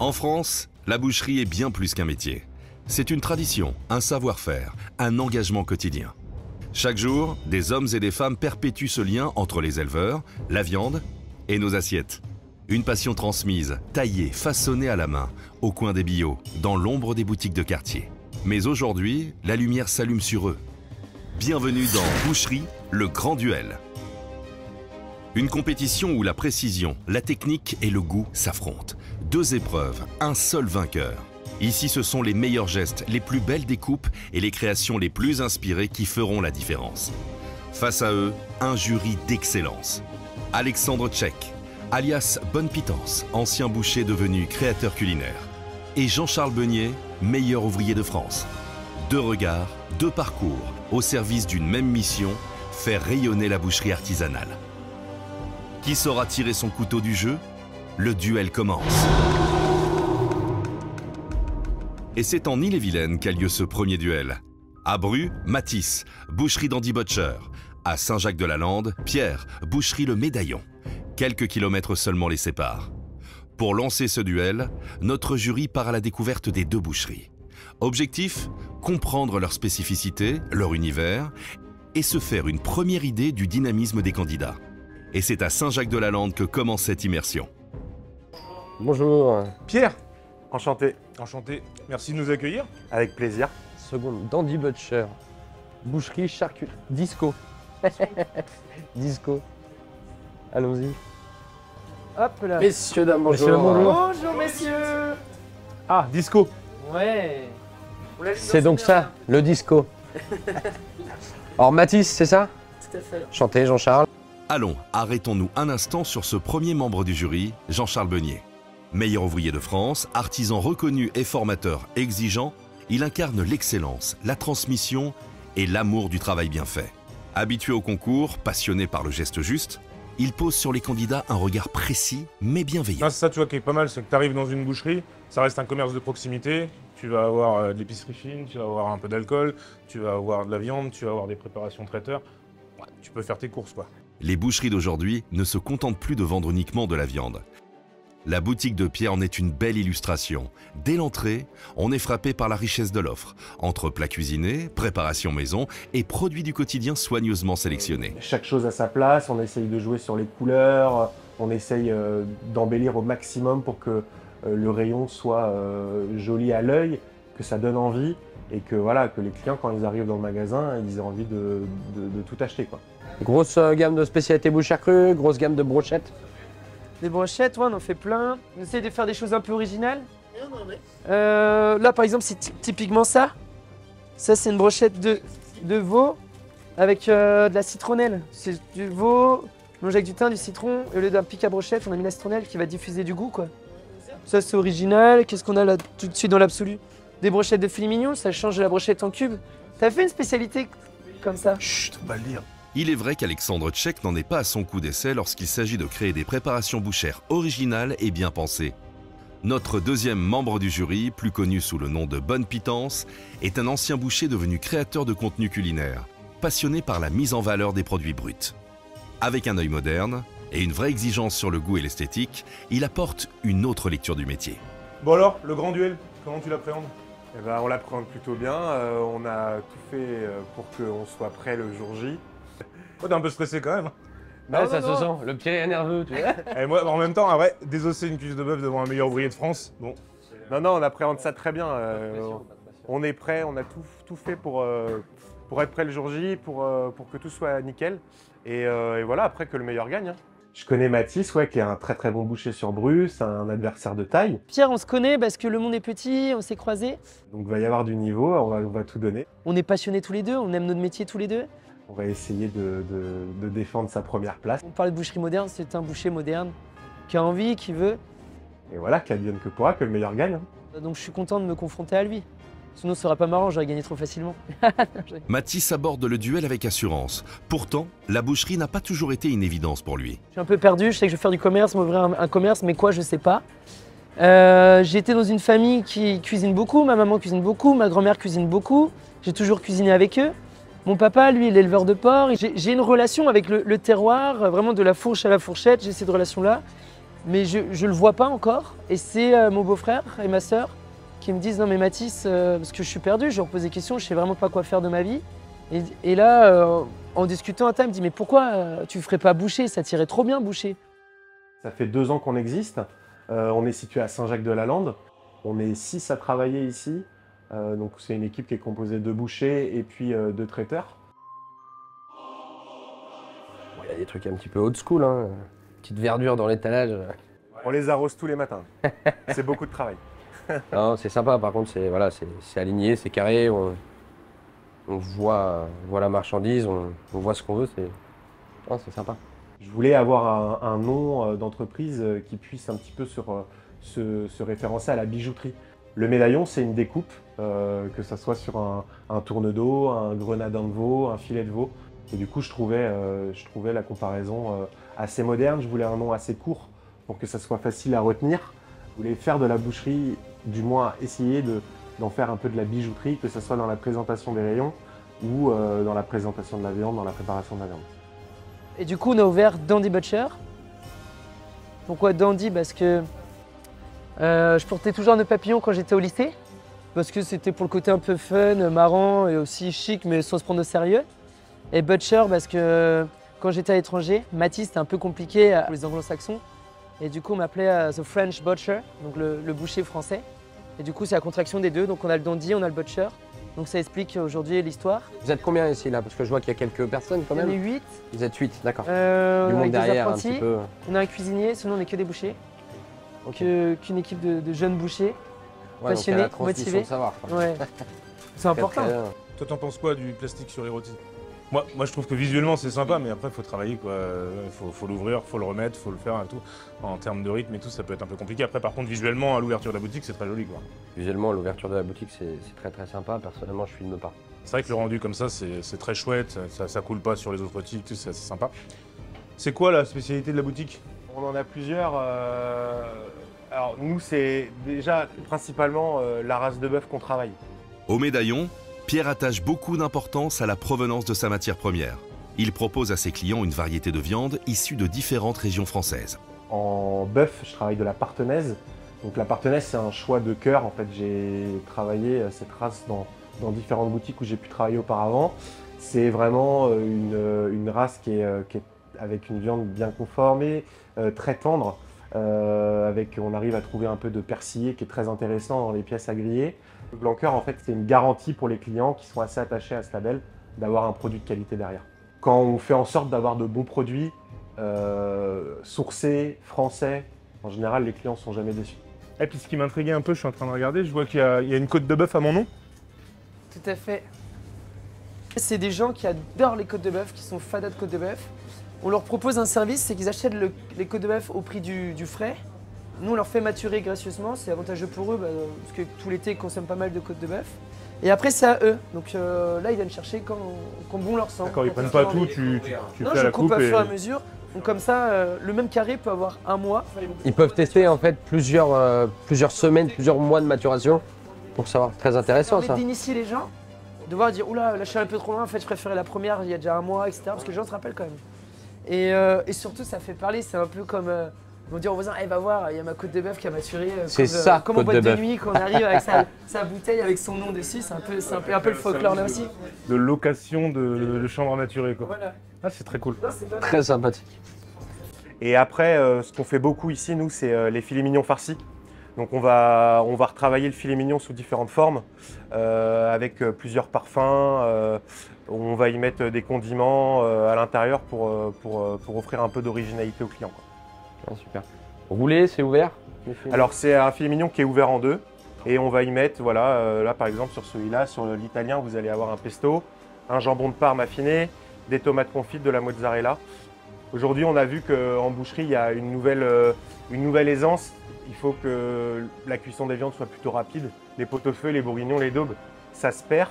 En France, la boucherie est bien plus qu'un métier. C'est une tradition, un savoir-faire, un engagement quotidien. Chaque jour, des hommes et des femmes perpétuent ce lien entre les éleveurs, la viande et nos assiettes. Une passion transmise, taillée, façonnée à la main, au coin des billots, dans l'ombre des boutiques de quartier. Mais aujourd'hui, la lumière s'allume sur eux. Bienvenue dans Boucherie, le grand duel. Une compétition où la précision, la technique et le goût s'affrontent. Deux épreuves, un seul vainqueur. Ici, ce sont les meilleurs gestes, les plus belles découpes et les créations les plus inspirées qui feront la différence. Face à eux, un jury d'excellence. Alexandre Tchek, alias Bonne Pitance, ancien boucher devenu créateur culinaire. Et Jean-Charles Beunier, meilleur ouvrier de France. Deux regards, deux parcours, au service d'une même mission, faire rayonner la boucherie artisanale. Qui saura tirer son couteau du jeu? Le duel commence. Et c'est en Ille-et-Vilaine qu'a lieu ce premier duel. À Bru, Mathis, boucherie d'Andy Butcher. À Saint-Jacques-de-la-Lande, Pierre, boucherie Le Médaillon. Quelques kilomètres seulement les séparent. Pour lancer ce duel, notre jury part à la découverte des deux boucheries. Objectif, comprendre leurs spécificités, leur univers, et se faire une première idée du dynamisme des candidats. Et c'est à Saint-Jacques-de-la-Lande que commence cette immersion. Bonjour. Pierre, Enchanté. enchanté. Merci de nous accueillir. Avec plaisir. Seconde, d'Andy Butcher. Boucherie, charcuterie. Disco. Disco. Allons-y. Hop là. Messieurs, dames, bonjour. Messieurs, bonjour. Bonjour messieurs. Ah, disco. Ouais. C'est donc ça, le disco. Alors Mathis, c'est ça? Tout à fait. Enchanté, Jean-Charles. Allons, arrêtons-nous un instant sur ce premier membre du jury, Jean-Charles Beunier. Meilleur ouvrier de France, artisan reconnu et formateur exigeant, il incarne l'excellence, la transmission et l'amour du travail bien fait. Habitué au concours, passionné par le geste juste, il pose sur les candidats un regard précis mais bienveillant. Non, c'est ça, tu vois, qui est pas mal, c'est que tu arrives dans une boucherie, ça reste un commerce de proximité, tu vas avoir de l'épicerie fine, tu vas avoir un peu d'alcool, tu vas avoir de la viande, tu vas avoir des préparations traiteurs. Ouais, tu peux faire tes courses, quoi. Les boucheries d'aujourd'hui ne se contentent plus de vendre uniquement de la viande. La boutique de Pierre en est une belle illustration. Dès l'entrée, on est frappé par la richesse de l'offre, entre plats cuisinés, préparation maison et produits du quotidien soigneusement sélectionnés. Chaque chose à sa place, on essaye de jouer sur les couleurs, on essaye d'embellir au maximum pour que le rayon soit joli à l'œil, que ça donne envie et que, voilà, que les clients, quand ils arrivent dans le magasin, ils aient envie de tout acheter, quoi. Grosse gamme de spécialités bouchères crues, grosse gamme de brochettes. Des brochettes, ouais, on en fait plein. On essaie de faire des choses un peu originales. Là par exemple c'est typiquement ça. Ça c'est une brochette de veau avec de la citronnelle. C'est du veau mélangé avec du thym, du citron. Et au lieu d'un pic à brochette, on a mis la citronnelle qui va diffuser du goût, quoi. Ça c'est original. Qu'est-ce qu'on a là tout de suite dans l'absolu? Des brochettes de filet mignon, ça change de la brochette en cube. T'as fait une spécialité comme ça? Chut, on va le dire. Il est vrai qu'Alexandre Tchek n'en est pas à son coup d'essai lorsqu'il s'agit de créer des préparations bouchères originales et bien pensées. Notre deuxième membre du jury, plus connu sous le nom de Bonne Pitance, est un ancien boucher devenu créateur de contenu culinaire, passionné par la mise en valeur des produits bruts. Avec un œil moderne et une vraie exigence sur le goût et l'esthétique, il apporte une autre lecture du métier. Bon alors, le grand duel, comment tu l'appréhendes? Eh ben, on l'appréhende plutôt bien, on a tout fait pour qu'on soit prêt le jour J. Oh, t'es un peu stressé quand même. Ouais, ça se sent, le petit est nerveux, tu vois. Et moi, en même temps, en vrai, désosser une cuisse de bœuf devant un meilleur ouvrier de France, bon. Non, on appréhende ça très bien. On est prêt, on a tout fait pour être prêt le jour J, pour que tout soit nickel. Et voilà, après que le meilleur gagne. Hein. Je connais Mathis, ouais, qui est un très très bon boucher sur Bru, c'est un adversaire de taille. Pierre, on se connaît parce que le monde est petit, on s'est croisés. Donc il va y avoir du niveau, on va tout donner. On est passionnés tous les deux, on aime notre métier tous les deux. On va essayer de défendre sa première place. On parle de boucherie moderne, c'est un boucher moderne qui a envie, qui veut. Et voilà, qu'advienne que pourra, que le meilleur gagne. Hein. Donc je suis content de me confronter à lui. Sinon ce serait pas marrant, j'aurais gagné trop facilement. Mathis aborde le duel avec assurance. Pourtant, la boucherie n'a pas toujours été une évidence pour lui. Je suis un peu perdu, je sais que je vais faire du commerce, m'ouvrir un commerce, mais quoi, je sais pas. J'ai été dans une famille qui cuisine beaucoup, ma maman cuisine beaucoup, ma grand-mère cuisine beaucoup. J'ai toujours cuisiné avec eux. Mon papa, lui, il est éleveur de porc. J'ai une relation avec le terroir, vraiment de la fourche à la fourchette, j'ai cette relation-là. mais je le vois pas encore. Et c'est mon beau-frère et ma sœur qui me disent non mais Mathis, parce que je suis perdu, je leur pose des questions, je sais vraiment pas quoi faire de ma vie. Et là, en discutant à table, il me dit mais pourquoi tu ferais pas boucher, ça t'irait trop bien boucher. Ça fait 2 ans qu'on existe. On est situé à Saint-Jacques-de-la-Lande. On est 6 à travailler ici. Donc c'est une équipe qui est composée de bouchers et puis de traiteurs. Bon, il y a des trucs un petit peu old school, hein. Petite verdure dans l'étalage. On les arrose tous les matins. C'est beaucoup de travail. Non, c'est sympa, par contre, c'est voilà, c'est aligné, c'est carré, on voit la marchandise, on voit ce qu'on veut, c'est sympa. Je voulais avoir un nom d'entreprise qui puisse un petit peu se référencer à la bijouterie. Le médaillon, c'est une découpe, que ce soit sur un tourne-dos, un grenadin de veau, un filet de veau. Et du coup, je trouvais la comparaison assez moderne. Je voulais un nom assez court pour que ça soit facile à retenir. Je voulais faire de la boucherie, du moins essayer d'en faire un peu de la bijouterie, que ce soit dans la présentation des rayons ou dans la présentation de la viande, dans la préparation de la viande. Et du coup, on a ouvert Dandy Butcher. Pourquoi Dandy? Parce que je portais toujours un nœud papillon quand j'étais au lycée. Parce que c'était pour le côté un peu fun, marrant et aussi chic, mais sans se prendre au sérieux. Et Butcher, parce que quand j'étais à l'étranger, Mathis, c'était un peu compliqué pour les anglo-saxons. Et du coup, on m'appelait The French Butcher, donc le boucher français. Et du coup, c'est la contraction des deux. Donc on a le Dandy, on a le Butcher. Donc ça explique aujourd'hui l'histoire. Vous êtes combien ici là? Parce que je vois qu'il y a quelques personnes quand même. On est 8. Vous êtes 8, d'accord. Du Avec monde des derrière un apprentis. petit peu. On a un cuisinier, sinon on n'est que des bouchers. Ok. Qu'une équipe de jeunes bouchers. Ouais, donc il y a la passionnés, transmission motivés. de savoir, quoi. Ouais. C'est important. Très bien. Toi, t'en penses quoi du plastique sur les rôtis? Moi, je trouve que visuellement, c'est sympa, mais après, il faut travailler, quoi. Faut l'ouvrir, faut le remettre, faut le faire et tout. En termes de rythme et tout, ça peut être un peu compliqué. Après, par contre, visuellement, à l'ouverture de la boutique, c'est très joli, quoi. Visuellement, l'ouverture de la boutique, c'est très très sympa. Personnellement, je filme pas. C'est vrai que le rendu comme ça, c'est très chouette. Ça coule pas sur les autres boutiques, tout, c'est assez sympa. C'est quoi la spécialité de la boutique? On en a plusieurs. Alors nous, c'est déjà principalement la race de bœuf qu'on travaille. Au médaillon, Pierre attache beaucoup d'importance à la provenance de sa matière première. Il propose à ses clients une variété de viandes issues de différentes régions françaises. En bœuf, je travaille de la partenaise. Donc la partenaise, c'est un choix de cœur. En fait, j'ai travaillé cette race dans différentes boutiques où j'ai pu travailler auparavant. C'est vraiment une race qui est avec une viande bien conformée, très tendre. On arrive à trouver un peu de persillé qui est très intéressant dans les pièces à griller. Le blanc cœur, en fait, c'est une garantie pour les clients qui sont assez attachés à ce label d'avoir un produit de qualité derrière. Quand on fait en sorte d'avoir de bons produits, sourcés, français, en général, les clients ne sont jamais déçus. Et puis, ce qui m'intriguait un peu, je suis en train de regarder, je vois qu'il y a une côte de bœuf à mon nom. Tout à fait. C'est des gens qui adorent les côtes de bœuf, qui sont fadas de côtes de bœuf. On leur propose un service, c'est qu'ils achètent les côtes de bœuf au prix du frais. Nous, on leur fait maturer gracieusement, c'est avantageux pour eux, parce que tout l'été, ils consomment pas mal de côtes de bœuf. Et après, c'est à eux. Donc là, ils viennent chercher quand bon leur semble. D'accord, ils prennent pas tout, tu Non, fais à je la coupe coupe à et... fur et à mesure. Donc comme ça, le même carré peut avoir un mois. Ils peuvent tester en fait plusieurs semaines, plusieurs mois de maturation pour savoir. Très intéressant Ça ça. permet d'initier les gens, de voir dire oula, là je suis un peu trop loin, en fait je préférais la première il y a déjà un mois, etc. Parce que les gens se rappellent quand même. Et surtout ça fait parler, c'est un peu comme ils vont dire aux voisins, hey, va voir, il y a ma côte de bœuf qui a maturé. C'est ça, comme en côte boîte de de bœuf. nuit quand on arrive avec sa bouteille avec son nom dessus, c'est un peu le folklore là aussi. De location de chambre à maturer, quoi. Voilà. Ah, c'est très cool. Non, c'est pas- Très sympathique. Et après, ce qu'on fait beaucoup ici, nous, c'est les filets mignons farcis. Donc on va retravailler le filet mignon sous différentes formes, avec plusieurs parfums. On va y mettre des condiments à l'intérieur pour offrir un peu d'originalité aux clients, quoi. Ah, super. Roulé, c'est ouvert? Alors c'est un filet mignon qui est ouvert en deux. Et on va y mettre, voilà, là par exemple sur celui-là, sur l'italien, vous allez avoir un pesto, un jambon de Parme affiné, des tomates confites, de la mozzarella. Aujourd'hui, on a vu qu'en boucherie, il y a une nouvelle aisance. Il faut que la cuisson des viandes soit plutôt rapide. Les pot-au-feu, les bourguignons, les daubes, ça se perd.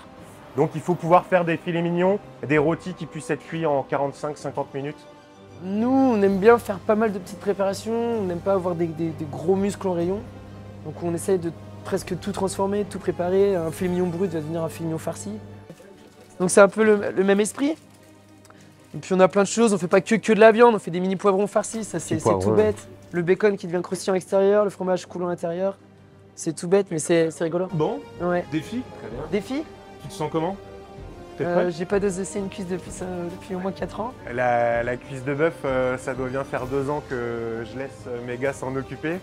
Donc il faut pouvoir faire des filets mignons, des rôtis qui puissent être cuits en 45-50 minutes. Nous, on aime bien faire pas mal de petites préparations, on n'aime pas avoir des gros muscles en rayon. Donc on essaye de presque tout transformer, tout préparer. Un filet mignon brut va devenir un filet mignon farci. Donc c'est un peu le même esprit. Et puis on a plein de choses, on fait pas que de la viande, on fait des mini poivrons farcis, ça c'est poivrons, tout ouais. bête. le bacon qui devient croustillant à l'extérieur, le fromage coulant à l'intérieur. C'est tout bête, mais c'est rigolo. Bon, Ouais. défi. Défi Tu te sens comment? T'es prêt? J'ai pas désossé une cuisse depuis au moins 4 ans. La cuisse de bœuf, ça doit bien faire 2 ans que je laisse mes gars s'en occuper.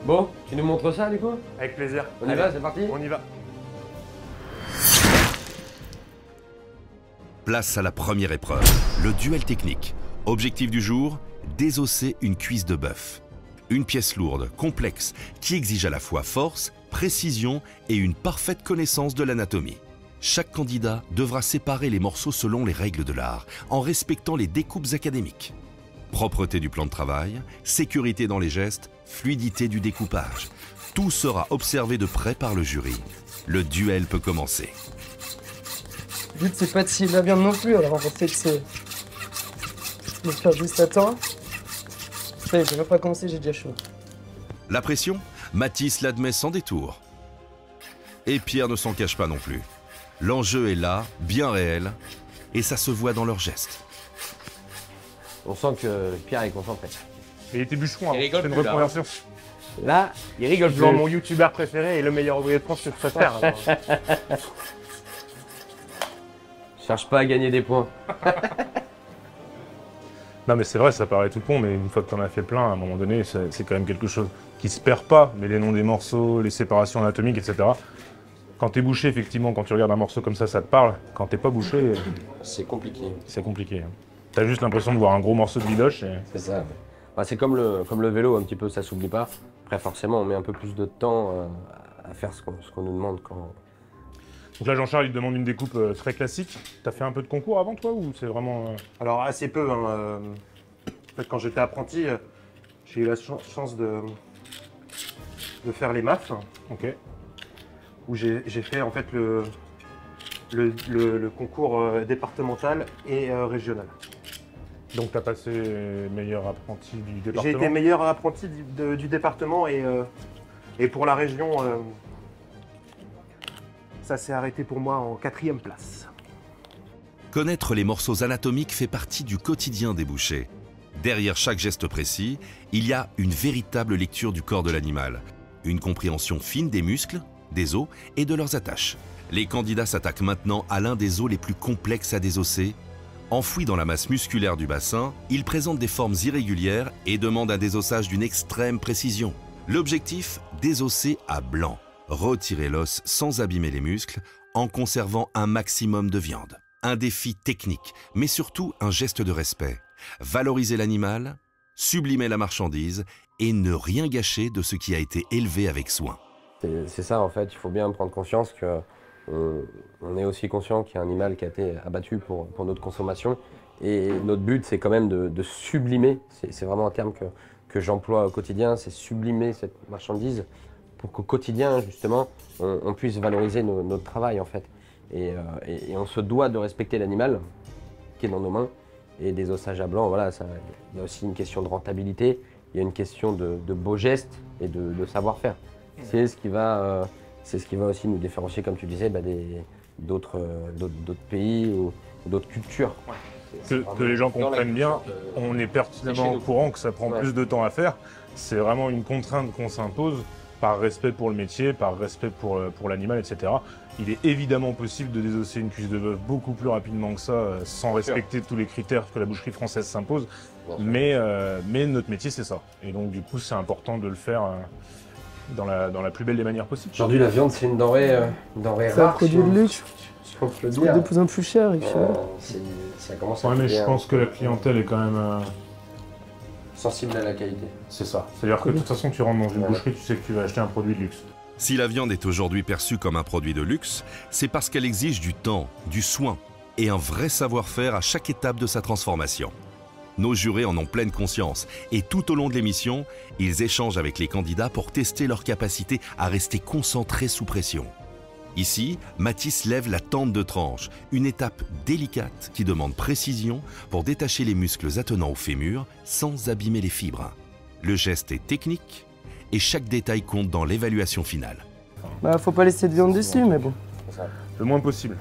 Bon, tu nous montres ça du coup? Avec plaisir. On y Allez, va, c'est parti? On y va. Place à la première épreuve, le duel technique. Objectif du jour, désosser une cuisse de bœuf. Une pièce lourde, complexe, qui exige à la fois force, précision et une parfaite connaissance de l'anatomie. Chaque candidat devra séparer les morceaux selon les règles de l'art, en respectant les découpes académiques. Propreté du plan de travail, sécurité dans les gestes, fluidité du découpage. Tout sera observé de près par le jury. Le duel peut commencer. Le but, c'est pas de scier de la viande non plus, alors en fait, c'est de faire juste à temps. Ça y est, j'ai même pas commencé, j'ai déjà chaud. La pression, Mathis l'admet sans détour. Et Pierre ne s'en cache pas non plus. L'enjeu est là, bien réel, et ça se voit dans leurs gestes. On sent que Pierre est concentré. Il était bûcheron avant, Il rigole c'est une plus, là. reconversion. Là, il rigole plus. Blanc, mon youtubeur préféré et le meilleur ouvrier de France que je préfère. alors. Cherche pas à gagner des points. Non mais c'est vrai, ça paraît tout con, mais une fois que t'en as fait plein, à un moment donné, c'est quand même quelque chose qui se perd pas, mais les noms des morceaux, les séparations anatomiques, etc. Quand t'es bouché, effectivement, quand tu regardes un morceau comme ça te parle. Quand t'es pas bouché, C'est compliqué. c'est compliqué. T'as juste l'impression de voir un gros morceau de bidoche et... C'est ça. Bah, c'est comme le vélo, un petit peu, ça s'oublie pas. Après, forcément, on met un peu plus de temps à faire ce qu'on nous demande quand. Donc là, Jean-Charles, il te demande une découpe très classique. T'as fait un peu de concours avant, toi, ou c'est vraiment... Alors assez peu. Hein, en fait, quand j'étais apprenti, j'ai eu la chance de faire les MAF, Ok. où j'ai fait en fait le concours départemental et régional. Donc t'as passé meilleur apprenti du département. J'ai été meilleur apprenti du département et pour la région, ça s'est arrêté pour moi en 4e place. Connaître les morceaux anatomiques fait partie du quotidien des bouchers. Derrière chaque geste précis, il y a une véritable lecture du corps de l'animal, une compréhension fine des muscles, des os et de leurs attaches. Les candidats s'attaquent maintenant à l'un des os les plus complexes à désosser. Enfoui dans la masse musculaire du bassin, il présente des formes irrégulières et demande un désossage d'une extrême précision. L'objectif, désosser à blanc, retirer l'os sans abîmer les muscles, en conservant un maximum de viande. Un défi technique, mais surtout un geste de respect. Valoriser l'animal, sublimer la marchandise et ne rien gâcher de ce qui a été élevé avec soin. C'est ça, en fait, il faut bien prendre conscience que on est aussi conscient qu'il y a un animal qui a été abattu pour notre consommation. Et notre but, c'est quand même de sublimer, c'est vraiment un terme que j'emploie au quotidien, c'est sublimer cette marchandise pour qu'au quotidien, justement, on puisse valoriser notre travail, en fait. Et on se doit de respecter l'animal qui est dans nos mains. Et des ossages à blanc, voilà, il y a aussi une question de rentabilité, il y a une question de beaux gestes et de savoir-faire. C'est ce qui va aussi nous différencier, comme tu disais, d'autres pays ou d'autres cultures. Que les gens comprennent bien, on est pertinemment au courant que ça prend plus de temps à faire. C'est vraiment une contrainte qu'on s'impose par respect pour le métier, par respect pour l'animal, etc. Il est évidemment possible de désosser une cuisse de bœuf beaucoup plus rapidement que ça, sans respecter tous les critères que la boucherie française s'impose. Mais notre métier, c'est ça. Et donc, du coup, c'est important de le faire dans la plus belle des manières possibles. Aujourd'hui, la viande, c'est une denrée C'est un rare. produit de luxe, si on peut le c'est dire. de plus en plus cher. Ça commence à Ouais, mais je devenir pense que la clientèle est quand même... sensible à la qualité. C'est ça. C'est-à-dire que de toute façon, tu rentres dans une boucherie, tu sais que tu vas acheter un produit de luxe. Si la viande est aujourd'hui perçue comme un produit de luxe, c'est parce qu'elle exige du temps, du soin et un vrai savoir-faire à chaque étape de sa transformation. Nos jurés en ont pleine conscience et tout au long de l'émission, ils échangent avec les candidats pour tester leur capacité à rester concentrés sous pression. Ici, Mathis lève la tente de tranche, une étape délicate qui demande précision pour détacher les muscles attenants au fémur sans abîmer les fibres. Le geste est technique et chaque détail compte dans l'évaluation finale. Bah, faut pas laisser de viande dessus, mais bon. Le moins possible.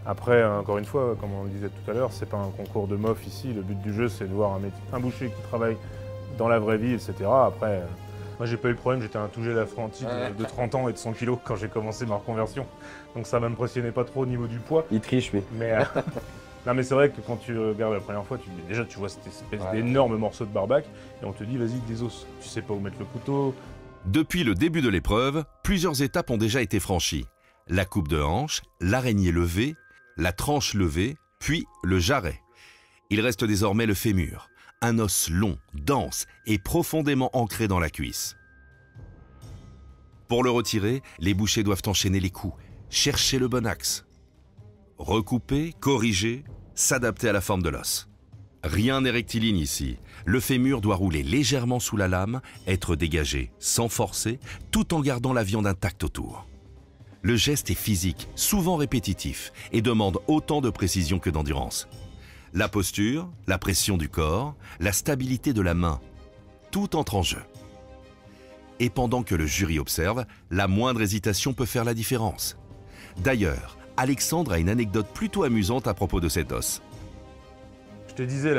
Après, encore une fois, comme on le disait tout à l'heure, c'est pas un concours de mof ici. Le but du jeu, c'est de voir un boucher qui travaille dans la vraie vie, etc. Après, moi j'ai pas eu le problème, j'étais un tout jeune apprenti de 30 ans et de 100 kilos quand j'ai commencé ma reconversion. Donc ça m'impressionnait pas trop au niveau du poids. Il triche, lui. Mais, non, mais c'est vrai que quand tu regardes la première fois, déjà tu vois cette espèce d'énorme morceau de barbac et on te dit vas-y des os. Tu sais pas où mettre le couteau. Depuis le début de l'épreuve, plusieurs étapes ont déjà été franchies. La coupe de hanche, l'araignée levée, la tranche levée, puis le jarret. Il reste désormais le fémur, un os long, dense et profondément ancré dans la cuisse. Pour le retirer, les bouchers doivent enchaîner les coups, chercher le bon axe. Recouper, corriger, s'adapter à la forme de l'os. Rien n'est rectiligne ici. Le fémur doit rouler légèrement sous la lame, être dégagé sans forcer, tout en gardant la viande intacte autour. Le geste est physique, souvent répétitif, et demande autant de précision que d'endurance. La posture, la pression du corps, la stabilité de la main, tout entre en jeu. Et pendant que le jury observe, la moindre hésitation peut faire la différence. D'ailleurs, Alexandre a une anecdote plutôt amusante à propos de cet os. Je te disais,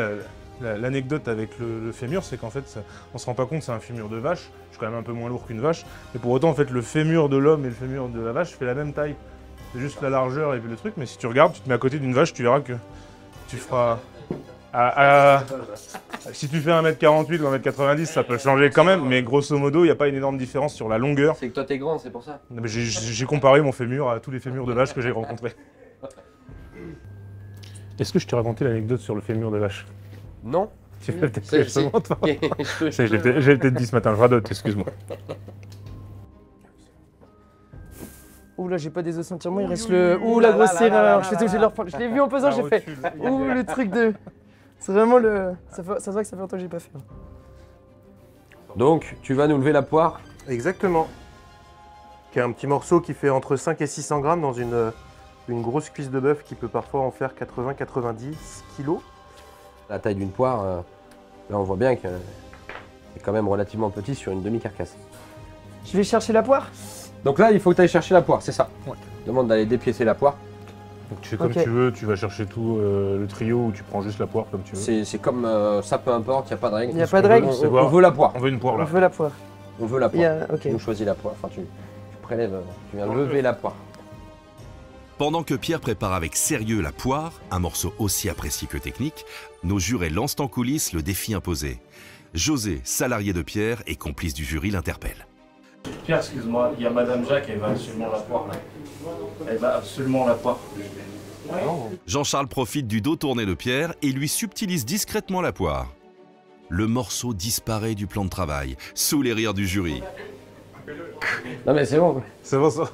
l'anecdote avec le fémur, c'est qu'en fait, on se rend pas compte, c'est un fémur de vache. Je suis quand même un peu moins lourd qu'une vache. Mais pour autant, en fait, le fémur de l'homme et le fémur de la vache fait la même taille. C'est juste la largeur et puis le truc. Mais si tu regardes, tu te mets à côté d'une vache, tu verras que tu feras... si tu fais 1m48 ou 1m90, ça peut changer quand même. Mais grosso modo, il n'y a pas une énorme différence sur la longueur. C'est que toi, t'es grand, c'est pour ça. J'ai comparé mon fémur à tous les fémurs de vache que j'ai rencontrés. Est-ce que je t'ai raconté l'anecdote sur le fémur de vache? Non. Tu l'as peut-être fait justement, toi. J'ai peut-être dit ce matin, je radote, excuse-moi. Ouh là, j'ai pas des os entièrement, il reste le... Ouh, la grosse erreur, je suis obligé de le reprendre. Je l'ai vu en pesant, j'ai fait... Ouh, le truc de... C'est vraiment le... Ça se voit que ça fait longtemps que j'ai pas fait. Donc, tu vas nous lever la poire. Exactement. Qui est un petit morceau qui fait entre 5 et 600 grammes dans une grosse cuisse de bœuf qui peut parfois en faire 80-90 kilos. La taille d'une poire, là on voit bien que c'est quand même relativement petit sur une demi-carcasse. Je vais chercher la poire. Donc là, il faut que tu ailles chercher la poire, c'est ça. Ouais. Demande d'aller dépiécer la poire. Donc tu fais comme Ok. tu veux, tu vas chercher tout le trio ou tu prends juste la poire comme tu veux. C'est comme ça, peu importe, il n'y a pas de règle. Il n'y a pas de règle. C'est On voir. veut la poire. On veut une poire On là. veut la poire. On veut la Il y poire. a... Ok. Tu nous choisis la poire. Enfin, tu prélèves, tu viens lever la poire. Pendant que Pierre prépare avec sérieux la poire, un morceau aussi apprécié que technique, nos jurés lancent en coulisses le défi imposé. José, salarié de Pierre et complice du jury, l'interpelle. Pierre, excuse-moi, il y a Madame Jacques, elle va absolument la poire là. Elle va absolument la poire. Jean-Charles profite du dos tourné de Pierre et lui subtilise discrètement la poire. Le morceau disparaît du plan de travail, sous les rires du jury. Non mais c'est bon. C'est bon ça.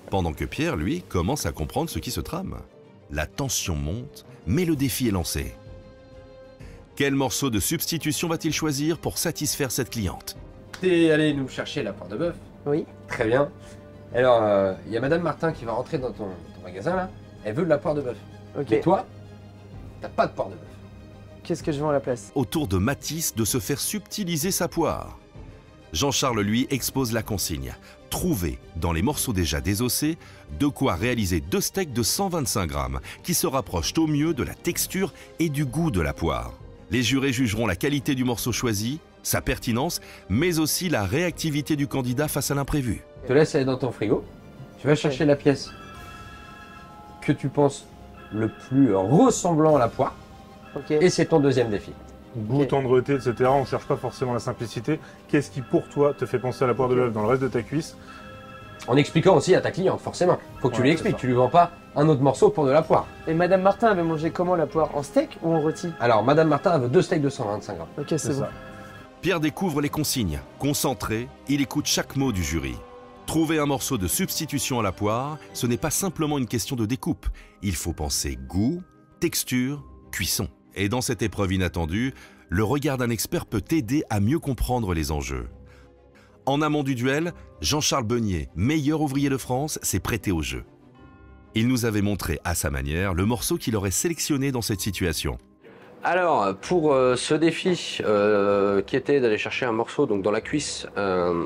Pendant que Pierre, lui, commence à comprendre ce qui se trame. La tension monte, mais le défi est lancé. Quel morceau de substitution va-t-il choisir pour satisfaire cette cliente? T'es allé nous chercher la poire de bœuf. Oui. Très bien. Alors, il y a Madame Martin qui va rentrer dans ton magasin là. Elle veut de la poire de bœuf. Ok. Mais toi, t'as pas de poire de bœuf. Qu'est-ce que je vends à la place? Au tour de Mathis de se faire subtiliser sa poire. Jean-Charles, lui, expose la consigne. Trouver, dans les morceaux déjà désossés, de quoi réaliser 2 steaks de 125 grammes, qui se rapprochent au mieux de la texture et du goût de la poire. Les jurés jugeront la qualité du morceau choisi, sa pertinence, mais aussi la réactivité du candidat face à l'imprévu. Je te laisse aller dans ton frigo. Tu vas chercher la pièce que tu penses le plus ressemblant à la poire. Ok. Et c'est ton deuxième défi. Goût, Ok. tendreté, etc. On cherche pas forcément la simplicité. Qu'est-ce qui, pour toi, te fait penser à la poire de bœuf dans le reste de ta cuisse? En expliquant aussi à ta cliente, forcément. Faut que tu Ouais, lui c'est expliques. ça. Tu lui vends pas un autre morceau pour de la poire. Et Madame Martin avait mangé comment la poire? En steak ou en rôti? Alors, Madame Martin elle veut 2 steaks de 125 grammes. Ok, c'est bon. ça. Pierre découvre les consignes. Concentré, il écoute chaque mot du jury. Trouver un morceau de substitution à la poire, ce n'est pas simplement une question de découpe. Il faut penser goût, texture, cuisson. Et dans cette épreuve inattendue, le regard d'un expert peut t'aider à mieux comprendre les enjeux. En amont du duel, Jean-Charles Beunier, meilleur ouvrier de France, s'est prêté au jeu. Il nous avait montré à sa manière le morceau qu'il aurait sélectionné dans cette situation. Alors, pour ce défi qui était d'aller chercher un morceau donc dans la cuisse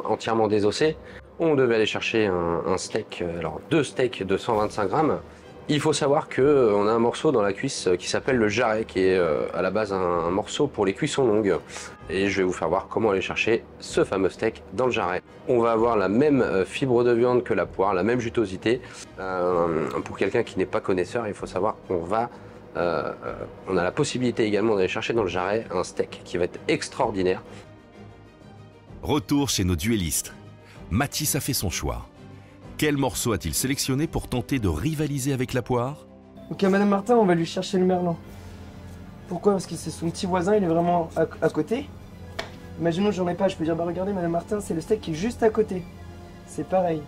entièrement désossé, on devait aller chercher un steak, alors 2 steaks de 125 grammes. Il faut savoir qu'on a un morceau dans la cuisse qui s'appelle le jarret, qui est à la base un morceau pour les cuissons longues. Et je vais vous faire voir comment aller chercher ce fameux steak dans le jarret. On va avoir la même fibre de viande que la poire, la même jutosité. Pour quelqu'un qui n'est pas connaisseur, il faut savoir qu'on on a la possibilité également d'aller chercher dans le jarret un steak qui va être extraordinaire. Retour chez nos duellistes. Mathis a fait son choix. Quel morceau a-t-il sélectionné pour tenter de rivaliser avec la poire? Ok, Madame Martin, on va lui chercher le merlan. Pourquoi? Parce que c'est son petit voisin, il est vraiment à côté. Imaginons que j'en ai pas, je peux dire, bah regardez Madame Martin, c'est le steak qui est juste à côté. C'est pareil.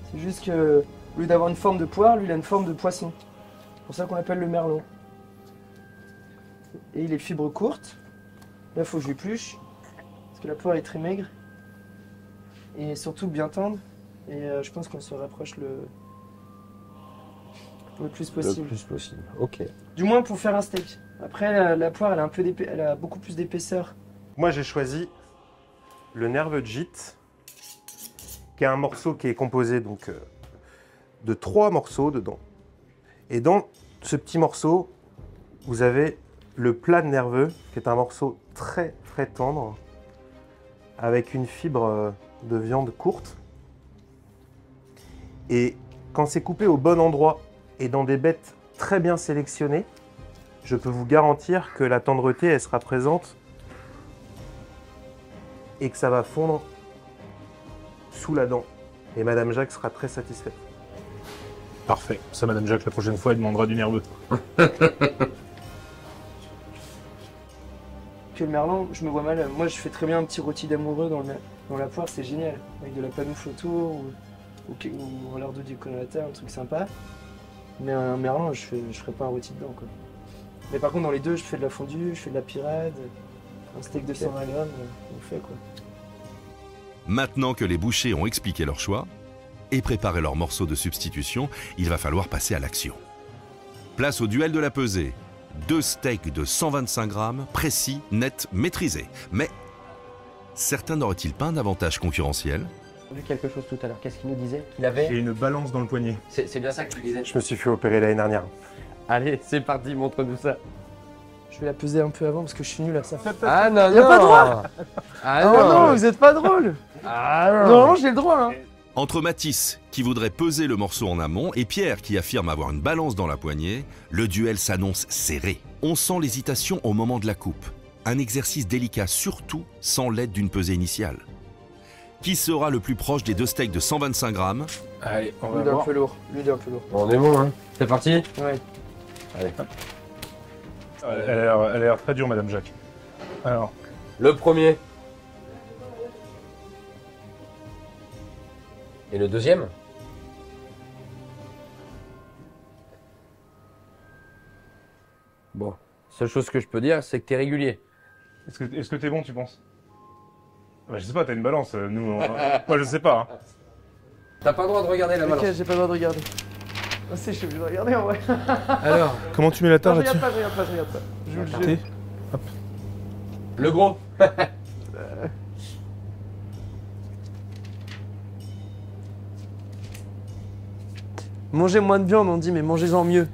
C'est juste que, au lieu d'avoir une forme de poire, lui il a une forme de poisson. C'est pour ça qu'on l'appelle le merlan. Et il est fibres courtes. Là, il faut que je l'épluche. Parce que la poire est très maigre. Et surtout bien tendre. Et je pense qu'on se rapproche le plus possible. Le plus possible, ok. Du moins pour faire un steak. Après, la poire, elle a beaucoup plus d'épaisseur. Moi, j'ai choisi le nerve gîte, qui est un morceau qui est composé donc, de 3 morceaux dedans. Et dans ce petit morceau, vous avez le plat de nerveux, qui est un morceau très très tendre, avec une fibre de viande courte. Et quand c'est coupé au bon endroit et dans des bêtes très bien sélectionnées, je peux vous garantir que la tendreté, elle sera présente et que ça va fondre sous la dent. Et Madame Jacques sera très satisfaite. Parfait. Ça, Madame Jacques, la prochaine fois, elle demandera du nerveux. Que le merlan, je me vois mal. Moi, je fais très bien un petit rôti d'amoureux dans la poire, c'est génial. Avec de la panoufle autour ou à l'heure du colonata, un truc sympa. Mais un merlan, je ferai pas un rôti dedans, quoi. Mais par contre, dans les deux, je fais de la fondue, je fais de la pirade, un steak de 120 grammes, on fait quoi. Maintenant que les bouchers ont expliqué leur choix et préparé leurs morceaux de substitution, il va falloir passer à l'action. Place au duel de la pesée. 2 steaks de 125 grammes, précis, nets, maîtrisés. Mais certains n'auraient-ils pas un avantage concurrentiel? J'ai vu quelque chose tout à l'heure, qu'est-ce qu'il nous disait? Qu'il avait... Et une balance dans le poignet. C'est bien ça que tu disais. Je me suis fait opérer l'année dernière. Allez, c'est parti, montre-nous ça. Je vais la peser un peu avant parce que je suis nul à ça. Ah non, Y a pas de droit. Ah Oh non, vous êtes pas drôle. Ah non. Normalement, j'ai le droit, hein. Entre Mathis, qui voudrait peser le morceau en amont, et Pierre, qui affirme avoir une balance dans la poignée, le duel s'annonce serré. On sent l'hésitation au moment de la coupe. Un exercice délicat, surtout sans l'aide d'une pesée initiale. Qui sera le plus proche des 2 steaks de 125 grammes? Allez, on Lui, va il est un voir. peu lourd. Lui, il est un peu lourd. Bon, on est bon, hein. C'est parti? Ouais. Allez. Elle a l'air très dure, Madame Jacques. Alors, Le premier. Et le deuxième? Bon, seule chose que je peux dire, c'est que t'es régulier. est-ce que t'es bon, tu penses? Bah, je sais pas, t'as une balance. Moi, je sais pas. Hein. T'as pas le droit de regarder la balance. Ok, j'ai pas le droit de regarder. Ah si, je suis obligé de regarder en vrai. Alors, Comment tu mets la Non, terre je là-dessus? regarde pas, je regarde pas. Je vous le jure. le gros. Mangez moins de viande, on dit, mais mangez-en mieux.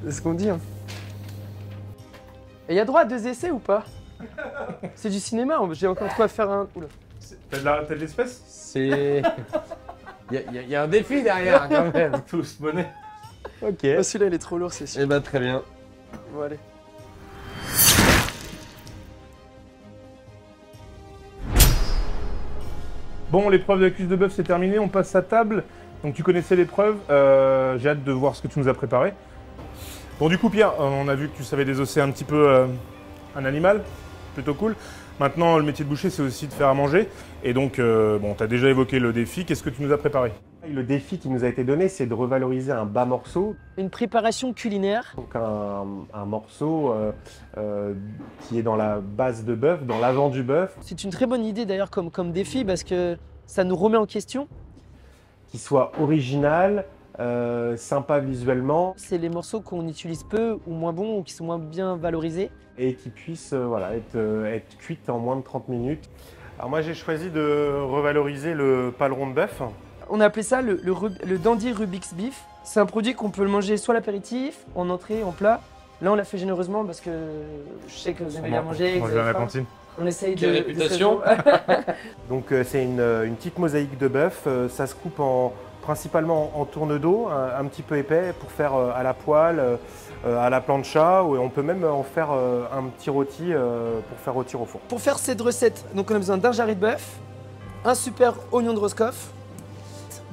C'est ce qu'on dit. Hein. Et y a droit à 2 essais ou pas? C'est du cinéma, j'ai encore de quoi faire un. Oula. T'as de l'espèce? C'est... Il y a un défi derrière, quand même. Tous monnaie. Ok. Oh, celui-là, il est trop lourd, c'est sûr. Eh ben, très bien. Bon, allez. Bon, l'épreuve de la cuisse de bœuf, c'est terminé. On passe à table. Donc, tu connaissais l'épreuve. J'ai hâte de voir ce que tu nous as préparé. Bon, du coup, Pierre, on a vu que tu savais désosser un petit peu un animal. Plutôt cool. Maintenant, le métier de boucher, c'est aussi de faire à manger. Et donc, bon, tu as déjà évoqué le défi. Qu'est-ce que tu nous as préparé? Le défi qui nous a été donné, c'est de revaloriser un bas morceau, Une préparation culinaire. donc un morceau qui est dans la base de bœuf, dans l'avant du bœuf, C'est une très bonne idée d'ailleurs comme défi parce que ça nous remet en question. qui soit original, sympa visuellement C'est les morceaux qu'on utilise peu ou moins bons ou qui sont moins bien valorisés. et qui puisse voilà, être cuite en moins de 30 minutes. Alors moi j'ai choisi de revaloriser le paleron de bœuf. On a appelé ça le dandy Rubik's Beef. C'est un produit qu'on peut le manger soit à l'apéritif, en entrée, en plat. Là, on l'a fait généreusement parce que je sais que vous aimez bien manger. Moi, je vais à la cantine. On essaye Quelle de... réputation. Donc c'est une petite mosaïque de bœuf, ça se coupe principalement en tourne d'eau, un petit peu épais pour faire à la poêle, à la plancha, ou on peut même en faire un petit rôti pour faire rôtir au four. Pour faire cette recette, donc on a besoin d'un jarret de bœuf, un super oignon de Roscoff,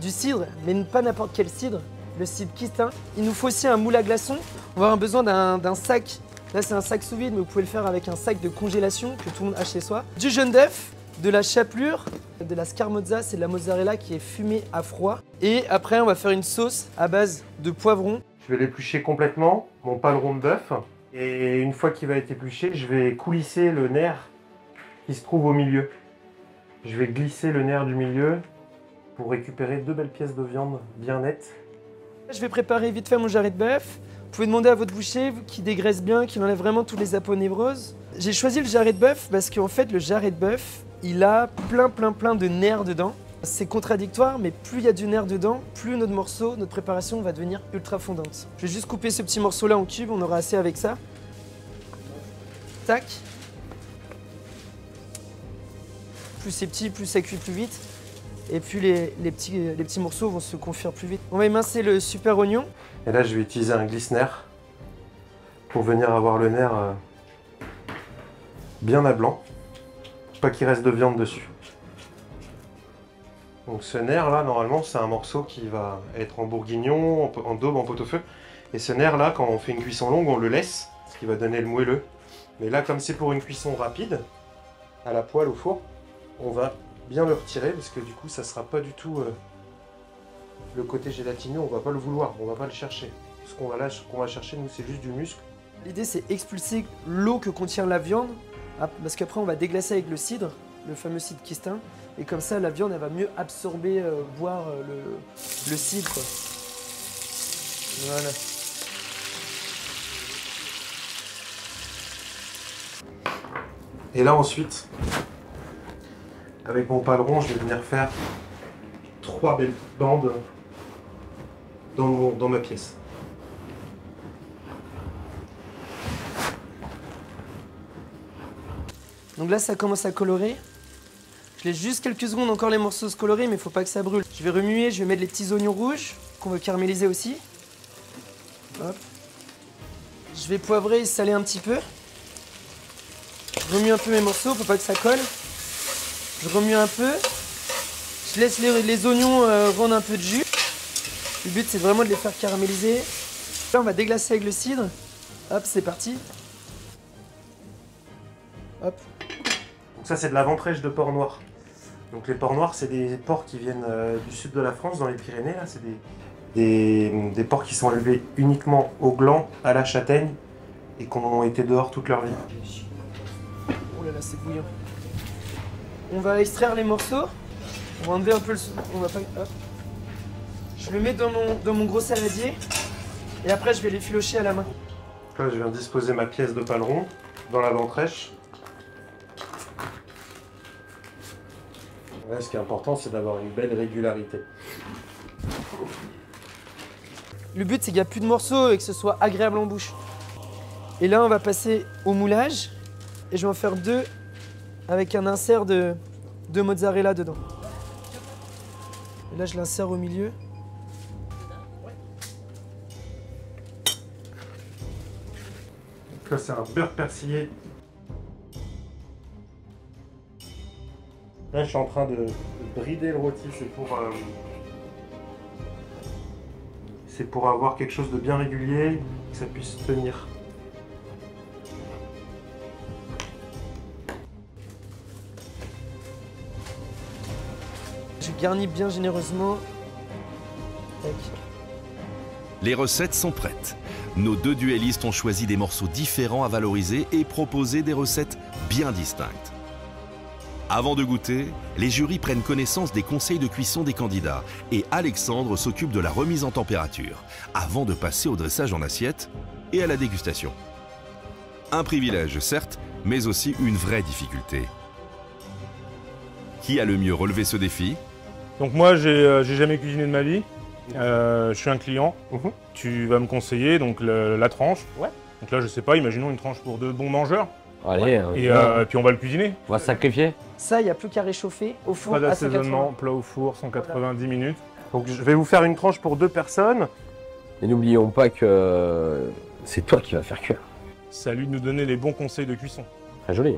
du cidre, mais pas n'importe quel cidre, le cidre Kistin. Il nous faut aussi un moule à glaçons. On va avoir besoin d'un sac. Là, c'est un sac sous vide, mais vous pouvez le faire avec un sac de congélation que tout le monde a chez soi. Du jaune d'œuf, de la chapelure, de la scamozza, c'est de la mozzarella qui est fumée à froid. Et après, on va faire une sauce à base de poivron. Je vais l'éplucher complètement, mon paleron de bœuf. Et une fois qu'il va être épluché, je vais coulisser le nerf qui se trouve au milieu. Je vais glisser le nerf du milieu pour récupérer 2 belles pièces de viande bien nettes. Je vais préparer vite fait mon jarret de bœuf. Vous pouvez demander à votre boucher qui dégraisse bien, qui enlève vraiment tous les aponévroses. J'ai choisi le jarret de bœuf parce qu'en fait, le jarret de bœuf, il a plein de nerfs dedans. C'est contradictoire, mais plus il y a du nerf dedans, plus notre morceau, notre préparation va devenir ultra fondante. Je vais juste couper ce petit morceau-là en cubes, on aura assez avec ça. Tac. Plus c'est petit, plus ça cuit plus vite. Et puis les petits morceaux vont se confire plus vite. On va émincer le super oignon. Et là, je vais utiliser un glisse-nerf pour venir avoir le nerf bien à blanc, pour pas qu'il reste de viande dessus. Donc ce nerf-là, normalement, c'est un morceau qui va être en bourguignon, en daube, en pot-au-feu. Et ce nerf-là, quand on fait une cuisson longue, on le laisse, ce qui va donner le moelleux. Mais là, comme c'est pour une cuisson rapide, à la poêle, au four, on va bien le retirer, parce que du coup, ça sera pas du tout le côté gélatineux, on va pas le vouloir, on va pas le chercher. Ce qu'on va chercher, nous, c'est juste du muscle. L'idée, c'est expulser l'eau que contient la viande, parce qu'après, on va déglacer avec le cidre, le fameux cidre Kistin, et comme ça, la viande, elle va mieux absorber, boire le cidre, quoi. Voilà. Et là, ensuite, avec mon paleron, je vais venir faire 3 belles bandes dans ma pièce. Donc là, ça commence à colorer. Je laisse juste quelques secondes encore les morceaux se colorer, mais il faut pas que ça brûle. Je vais remuer, je vais mettre les petits oignons rouges qu'on veut caraméliser aussi. Hop. Je vais poivrer et saler un petit peu. Je remue un peu mes morceaux, faut pas que ça colle. Je remue un peu. Je laisse les oignons rendre un peu de jus. Le but, c'est vraiment de les faire caraméliser. Là, on va déglacer avec le cidre. Hop, c'est parti. Hop. Donc ça, c'est de la ventrèche de porc noir. Donc les porcs noirs, c'est des porcs qui viennent du sud de la France, dans les Pyrénées. C'est des porcs qui sont élevés uniquement au gland, à la châtaigne, et qui ont été dehors toute leur vie. Oh là là, c'est bouillant. On va extraire les morceaux. On va enlever un peu le... On va pas... Hop. Je le mets dans mon gros saladier. Et après, je vais les filocher à la main. Là, je viens disposer ma pièce de paleron dans la ventrèche. Là, ce qui est important, c'est d'avoir une belle régularité. Le but, c'est qu'il n'y a plus de morceaux et que ce soit agréable en bouche. Et là, on va passer au moulage. Et je vais en faire 2 avec un insert de mozzarella dedans. Et là, je l'insère au milieu. Donc là, c'est un beurre persillé. Là, je suis en train de brider le rôti. C'est pour avoir quelque chose de bien régulier, que ça puisse tenir. Je garnis bien généreusement. Tac. Les recettes sont prêtes. Nos 2 duellistes ont choisi des morceaux différents à valoriser et proposé des recettes bien distinctes. Avant de goûter, les jurys prennent connaissance des conseils de cuisson des candidats et Alexandre s'occupe de la remise en température avant de passer au dressage en assiette et à la dégustation. Un privilège, certes, mais aussi une vraie difficulté. Qui a le mieux relevé ce défi? Donc moi, j'ai jamais cuisiné de ma vie. Je suis un client. Mhm. Tu vas me conseiller donc la tranche. Ouais. Donc là, je sais pas, imaginons une tranche pour 2 bons mangeurs. Allez, Et puis on va le cuisiner. on va se sacrifier. Ça, il n'y a plus qu'à réchauffer au four Pas à 180. d'assaisonnement, plat au four, 190 minutes. Donc je vais vous faire une tranche pour 2 personnes. Et n'oublions pas que c'est toi qui vas faire cuire. C'est à lui de nous donner les bons conseils de cuisson. Très joli.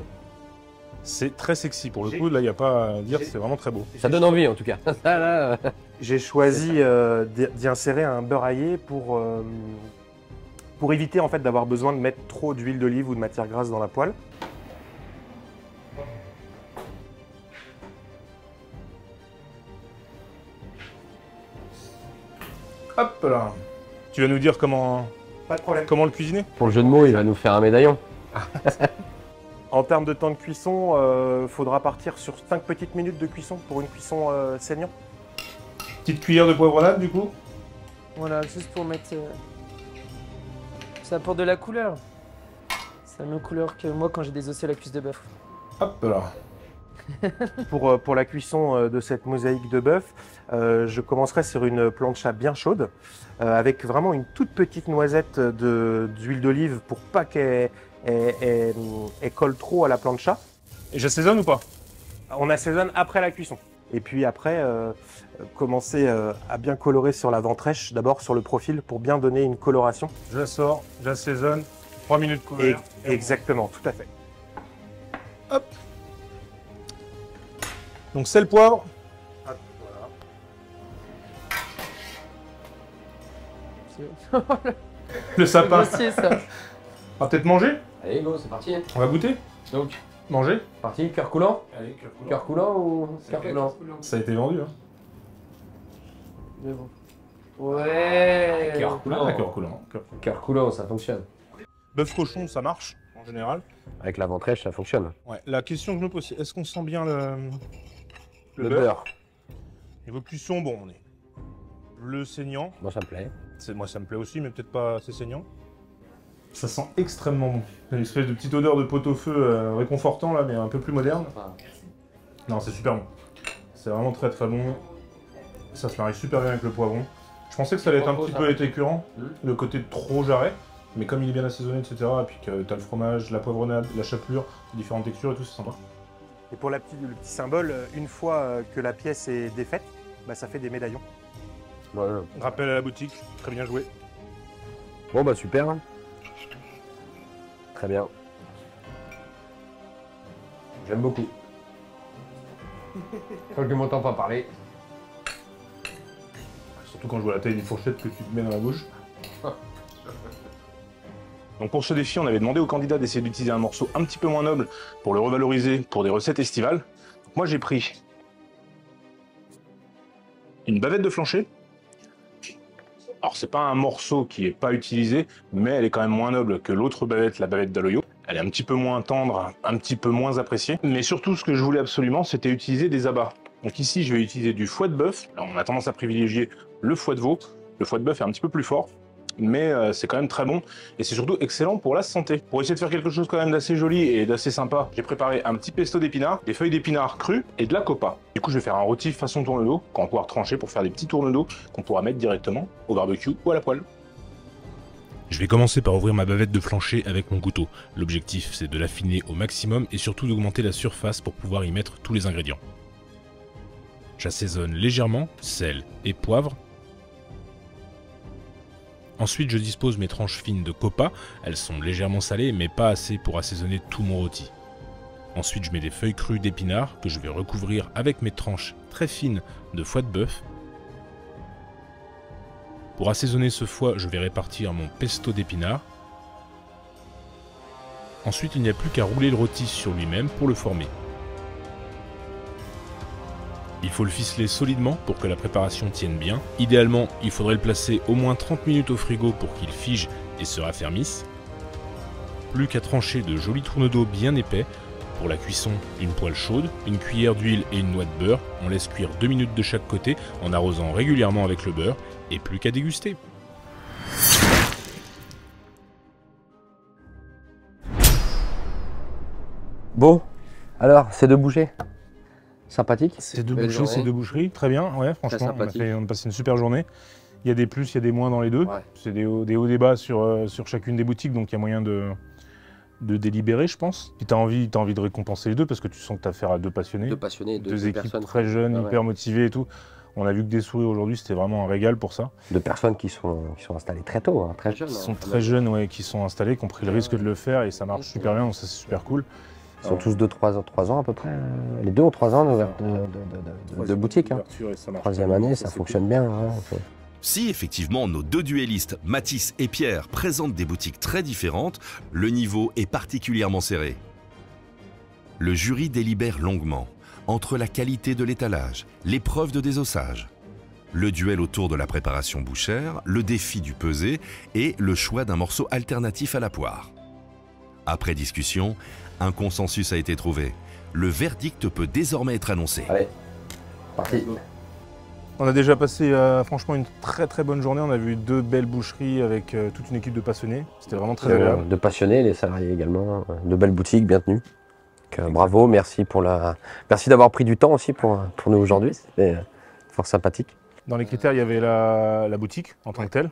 C'est très sexy pour le coup, là, il n'y a pas à dire, c'est vraiment très beau. Ça donne envie en tout cas. Ça, là, J'ai choisi d'y insérer un beurre aillé pour éviter en fait d'avoir besoin de mettre trop d'huile d'olive ou de matière grasse dans la poêle. Hop là. Tu vas nous dire comment Pas de problème. le cuisiner? pour le jeu de mots, il va nous faire un médaillon. En termes de temps de cuisson, faudra partir sur 5 petites minutes de cuisson pour une cuisson saignant. Petite cuillère de poivronade du coup. Voilà, juste pour mettre... Ça apporte de la couleur. C'est la même couleur que moi quand j'ai désossé la cuisse de bœuf. Hop là. Pour la cuisson de cette mosaïque de bœuf, je commencerai sur une plancha bien chaude, avec vraiment une toute petite noisette d'huile d'olive pour pas qu'elle colle trop à la plancha. Et j'assaisonne ou pas? On assaisonne après la cuisson. Et puis après, commencer à bien colorer sur la ventrèche, d'abord sur le profil, pour bien donner une coloration. Je la sors, j'assaisonne, 3 minutes Et, couvert. exactement, tout à fait. Hop. Donc sel, poivre. Le C'est sapin. grossier ça. On va peut-être manger. Allez, go, c'est parti. On va goûter. Donc, Manger. parti, cœur coulant. Allez, Cœur coulant ou cœur coulant? Ça a été vendu. Hein. Mais bon. Ouais. Cœur coulant. Ah, cœur coulant. Cœur coulant, ça fonctionne. Bœuf cochon, ça marche en général. Avec la ventrèche, ça fonctionne. Ouais. La question que je me pose, c'est est-ce qu'on sent bien Le beurre. Niveau cuisson, bon, on est bleu saignant. Moi, ça me plaît. Moi, ça me plaît aussi, mais peut-être pas assez saignant. Ça sent extrêmement bon. Il y a une espèce de petite odeur de pot-au-feu réconfortant, là, mais un peu plus moderne. Non, c'est super bon. C'est vraiment très très bon. Ça se marie super bien avec le poivron. Je pensais que ça allait être un petit peu écœurant, le côté trop jarret. Mais comme il est bien assaisonné, etc., et puis que t'as le fromage, la poivronade, la chapelure, différentes textures et tout, c'est sympa. Et pour le petit symbole, une fois que la pièce est défaite, bah, ça fait des médaillons. Ouais. Rappel à la boutique, très bien joué. Bon, bah super. Très bien. J'aime beaucoup. Quand je m'entends pas parler. Surtout quand je vois la taille d'une fourchette que tu te mets dans la bouche. Donc pour ce défi, on avait demandé aux candidats d'essayer d'utiliser un morceau un petit peu moins noble pour le revaloriser pour des recettes estivales. Donc moi j'ai pris une bavette de flancher. Alors c'est pas un morceau qui est pas utilisé, mais elle est quand même moins noble que l'autre bavette, la bavette d'Aloyo. Elle est un petit peu moins tendre, un petit peu moins appréciée. Mais surtout ce que je voulais absolument, c'était utiliser des abats. Donc ici je vais utiliser du foie de bœuf. Alors on a tendance à privilégier le foie de veau. Le foie de bœuf est un petit peu plus fort, mais c'est quand même très bon et c'est surtout excellent pour la santé. Pour essayer de faire quelque chose quand même d'assez joli et d'assez sympa, j'ai préparé un petit pesto d'épinards, des feuilles d'épinards crues et de la copa. Du coup je vais faire un rôti façon tourne-dos qu'on va pouvoir trancher pour faire des petits tourne-dos qu'on pourra mettre directement au barbecue ou à la poêle. Je vais commencer par ouvrir ma bavette de flancher avec mon couteau. L'objectif c'est de l'affiner au maximum et surtout d'augmenter la surface pour pouvoir y mettre tous les ingrédients. J'assaisonne légèrement, sel et poivre. Ensuite, je dispose mes tranches fines de copa. Elles sont légèrement salées, mais pas assez pour assaisonner tout mon rôti. Ensuite, je mets des feuilles crues d'épinards que je vais recouvrir avec mes tranches très fines de foie de bœuf. Pour assaisonner ce foie, je vais répartir mon pesto d'épinards. Ensuite, il n'y a plus qu'à rouler le rôti sur lui-même pour le former. Il faut le ficeler solidement pour que la préparation tienne bien. Idéalement, il faudrait le placer au moins 30 minutes au frigo pour qu'il fige et se raffermisse. Plus qu'à trancher de jolis tourne-dos bien épais. Pour la cuisson, une poêle chaude, une cuillère d'huile et une noix de beurre. On laisse cuire 2 minutes de chaque côté en arrosant régulièrement avec le beurre et plus qu'à déguster. Bon, alors, c'est de bouger. Sympathique. C'est deux Belle boucheries, journée. c'est deux boucheries, très bien, ouais, franchement, sympathique. on a passé une super journée. Il y a des plus, il y a des moins dans les deux. Ouais. C'est des hauts, des bas sur chacune des boutiques, donc il y a moyen de délibérer, je pense. Si tu as envie de récompenser les deux, parce que tu sens que tu as affaire à deux passionnés, Deux passionnés, deux deux équipes personnes. très jeunes, Ouais, ouais. hyper motivées et tout. On a vu que des souris aujourd'hui, c'était vraiment un régal pour ça. Deux personnes qui sont installées très tôt, hein, très jeunes. Ils sont hein, très jeunes, ouais, qui sont installés, qui ont pris le risque de le faire et ça marche super bien, donc ça c'est super cool. Ils sont tous 3 ans à peu près. Les 2 ou 3 ans de boutique. Hein. Troisième année, ça fonctionne bien. Hein. Si effectivement nos deux duellistes, Mathis et Pierre, présentent des boutiques très différentes, le niveau est particulièrement serré. Le jury délibère longuement entre la qualité de l'étalage, l'épreuve de désossage, le duel autour de la préparation bouchère, le défi du pesé et le choix d'un morceau alternatif à la poire. Après discussion, un consensus a été trouvé. Le verdict peut désormais être annoncé. Allez, parti. On a déjà passé franchement une très très bonne journée. On a vu deux belles boucheries avec toute une équipe de passionnés. C'était vraiment très agréable. De passionnés, les salariés également. De belles boutiques, bien tenues. Donc, bravo, merci d'avoir pris du temps aussi pour nous aujourd'hui. C'était fort sympathique. Dans les critères, il y avait la boutique en tant que telle.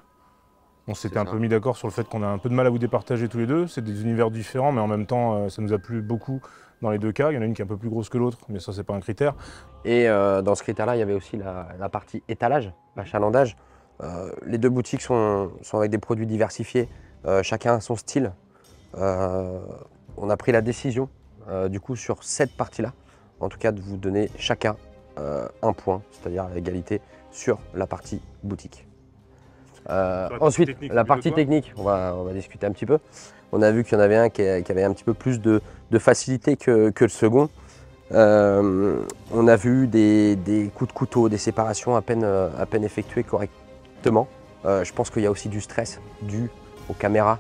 On s'était un peu mis d'accord sur le fait qu'on a un peu de mal à vous départager tous les deux. C'est des univers différents, mais en même temps, ça nous a plu beaucoup dans les deux cas. Il y en a une qui est un peu plus grosse que l'autre, mais ça, c'est pas un critère. Et dans ce critère-là, il y avait aussi la partie étalage, achalandage. Les deux boutiques sont avec des produits diversifiés, chacun a son style. On a pris la décision, du coup, sur cette partie-là, en tout cas, de vous donner chacun un point, c'est-à-dire à égalité sur la partie boutique. Ensuite, la partie technique, on va discuter un petit peu. On a vu qu'il y en avait un qui avait un petit peu plus de facilité que le second. On a vu des coups de couteau, des séparations à peine effectuées correctement. Je pense qu'il y a aussi du stress dû aux caméras,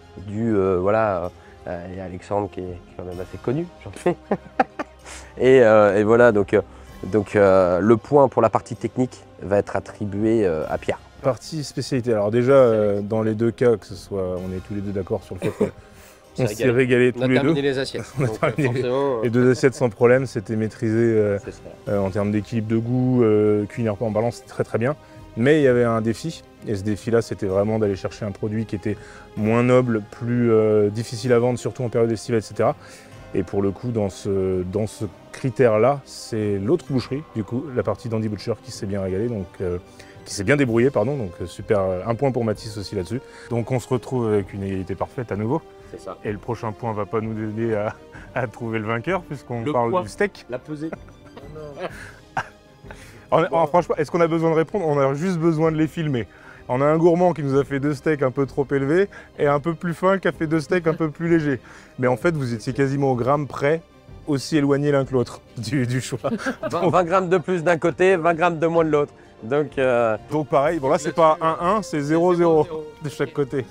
voilà, et Alexandre qui est quand même assez connu, j'en fais. et voilà, donc le point pour la partie technique va être attribué à Pierre. Partie spécialité. Alors déjà, dans les deux cas, que ce soit, on est tous les deux d'accord sur le fait qu'on s'est régalé tous les deux. les assiettes. On a Donc, terminé forcément, les deux assiettes sans problème, c'était maîtrisé c'est ça. en termes d'équipe, de goût, culinaire en balance, c'était très très bien. Mais il y avait un défi, et ce défi-là, c'était vraiment d'aller chercher un produit qui était moins noble, plus difficile à vendre, surtout en période estivale, etc. Et pour le coup, dans ce critère-là, c'est l'autre boucherie, du coup, la partie d'Andy Butcher qui s'est bien régalée, donc qui s'est bien débrouillée, pardon, donc super, un point pour Mathis aussi là-dessus. Donc on se retrouve avec une égalité parfaite à nouveau. C'est ça. Et le prochain point va pas nous aider à trouver le vainqueur, puisqu'on parle du steak. La pesée. Franchement, est-ce qu'on a besoin de répondre? On a juste besoin de les filmer. On a un gourmand qui nous a fait 2 steaks un peu trop élevés et un peu plus fin qui a fait 2 steaks un peu plus légers. Mais en fait, vous étiez quasiment au gramme près, aussi éloignés l'un que l'autre du choix. 20 grammes de plus d'un côté, 20 grammes de moins de l'autre. Donc pareil, bon là c'est pas 1-1, c'est 0-0 de chaque côté.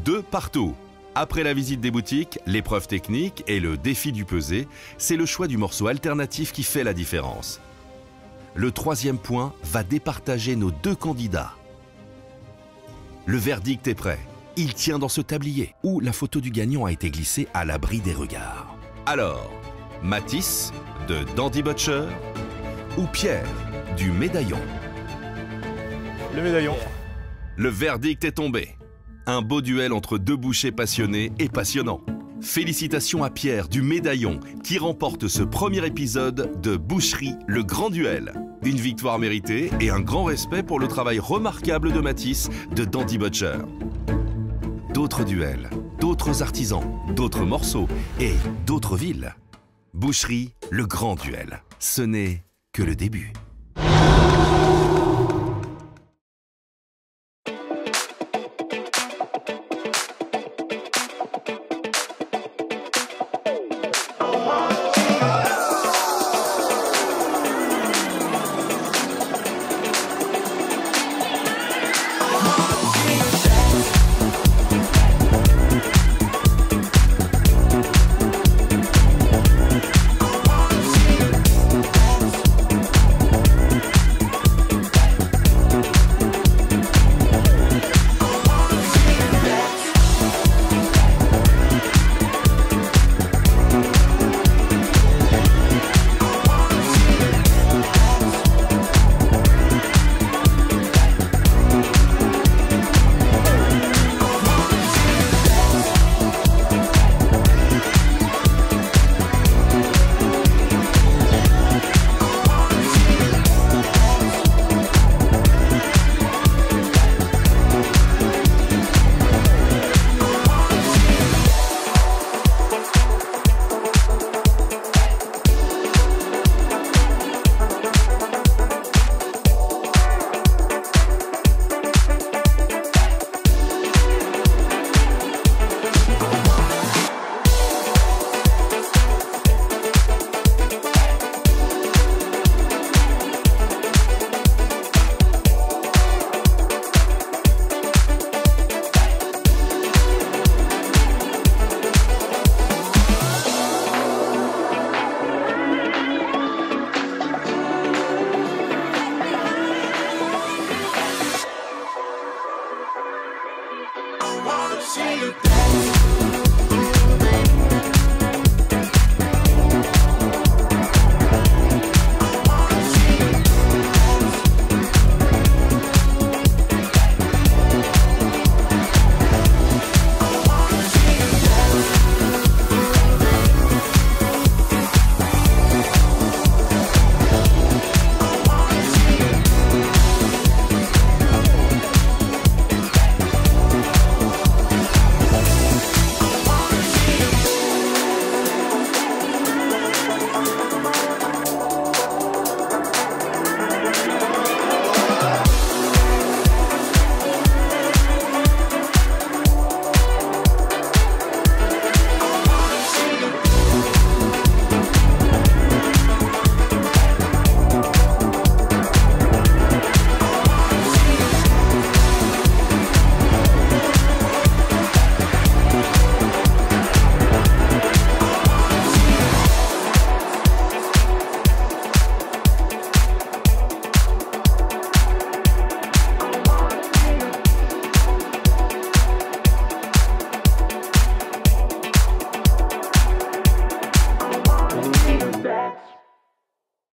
2 partout. Après la visite des boutiques, l'épreuve technique et le défi du pesé, c'est le choix du morceau alternatif qui fait la différence. Le 3e point va départager nos 2 candidats. Le verdict est prêt. Il tient dans ce tablier où la photo du gagnant a été glissée à l'abri des regards. Alors, Mathis de Dandy Butcher ou Pierre du Médaillon? Le médaillon. Le verdict est tombé. Un beau duel entre 2 bouchers passionnés et passionnants. Félicitations à Pierre du Médaillon qui remporte ce premier épisode de Boucherie, le grand duel. Une victoire méritée et un grand respect pour le travail remarquable de Mathis de Dandy Butcher. D'autres duels, d'autres artisans, d'autres morceaux et d'autres villes. Boucherie, le grand duel. Ce n'est que le début.